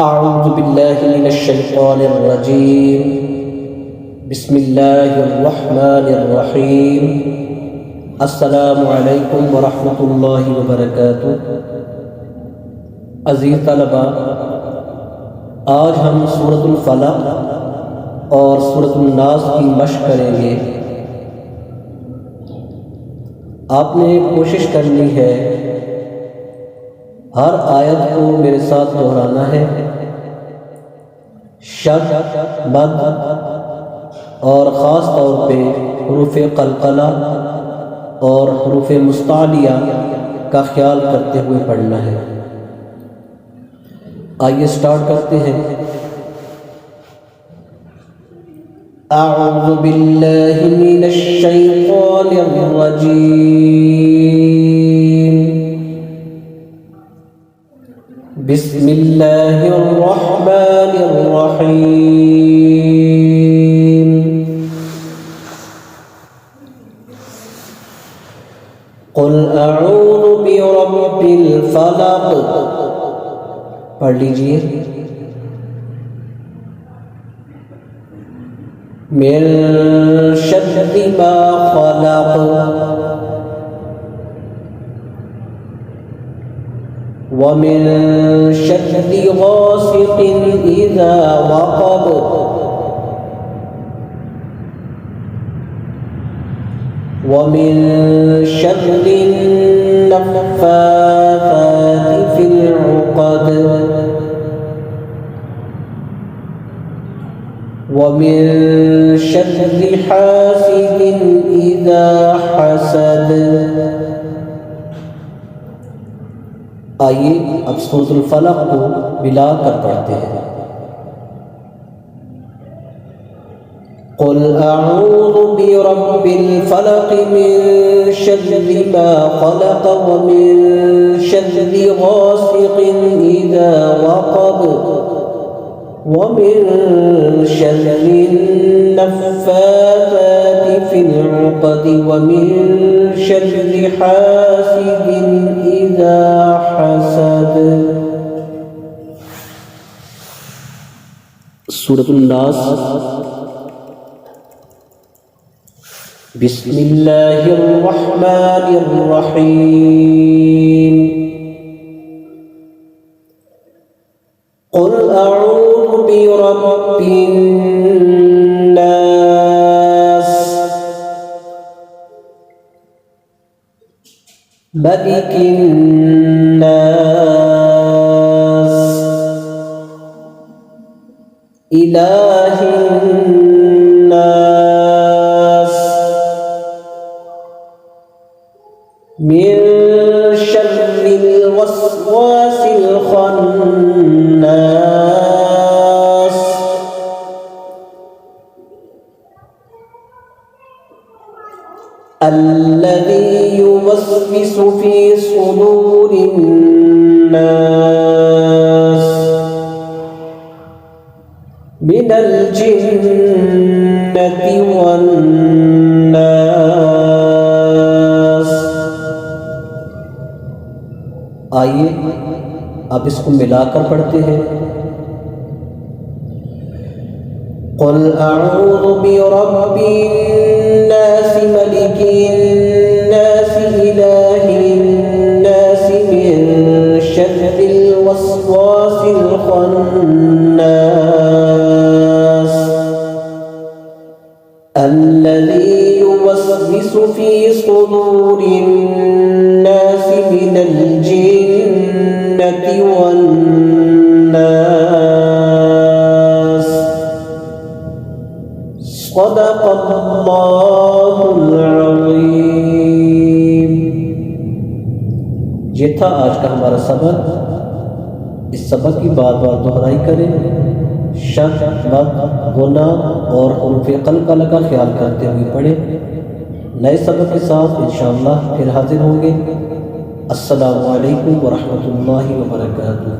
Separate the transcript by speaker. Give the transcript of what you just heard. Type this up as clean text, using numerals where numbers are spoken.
Speaker 1: अऊज़ु बिल्लाहि मिनश शैतानिर रजीम। बिस्मिल्लाहिर रहमानिर रहीम। अस्सलामु अलैकुम व रहमतुल्लाहि व बरकातुहू। अज़ीज़ तलबा, आज हम सूरतुल फलक और सूरतुल नास की मश्क करेंगे। आपने कोशिश करनी है हर आयत को मेरे साथ दोहराना है। शद, मद और ख़ास तौर पे हुरूफ़ क़लक़ला और हुरूफ़ मुस्तालिया का ख्याल करते हुए पढ़ना है। आइए स्टार्ट करते हैं। अऊज़ु बिल्लाहि मिनश शैतानिर रजीम। बिस्मिल्लाहिर रहमानिर रहीम। क़ुल अऊज़ु बिरब्बिल फ़लक़। पढ़ लीजिए। मिन शर्रि मा ख़लक़ व मिन शर्रि गासिक़िन इज़ा वक़ब व मिन शर्रि नफ़्फ़ाथाति फ़िल उक़द व मिन शर्रि हासिदिन इज़ा हसद। आइए अब सूरतुल फलक को मिलाकर पढ़ते हैं। क़ुल अऊज़ु बिरब्बिल फ़लक़ मिन शर्रि मा ख़लक़ व मिन शर्रि गासिक़िन इज़ा वक़ब व मिन शर्रि नफ़्फ़ाथाति फ़िल उक़द व मिन शर्रि हासिदिन इज़ा हसद। सूरतुन नास। बिस्मिल्लाहिर रहमानिर रहीम। क़ुल अऊज़ु बिरब्बिन नास मलिकिन नास इलाहिन नास मिन शर्रिल वस्वासिल खन्नास अल्लज़ी युवस्विसु फ़ी सुदूरिन नास मिनल जिन्नति वन नास। आइए अब इसको मिलाकर पढ़ते हैं। क़ुल अऊज़ु बिरब्बिन नास मलिकिन नास इलाहिन नास मिन शर्रिल वस्वासिल खन्नास अल्लज़ी युवस्विसु फ़ी सुदूरिन नास मिनल जिन्नति वन नास। सदक़ल्लाहुल अज़ीम। ये था आज का हमारा सबक। इस सबक की बार बार दोहराई करें। शद, मद, गुना और हुरूफ़ क़लक़ला का ख्याल करते हुए पढ़ें। नए सबक के साथ इंशाअल्लाह फिर हाजिर होंगे। अस्सलामु अलैकुम व रहमतुल्लाहि व बरकातुहू।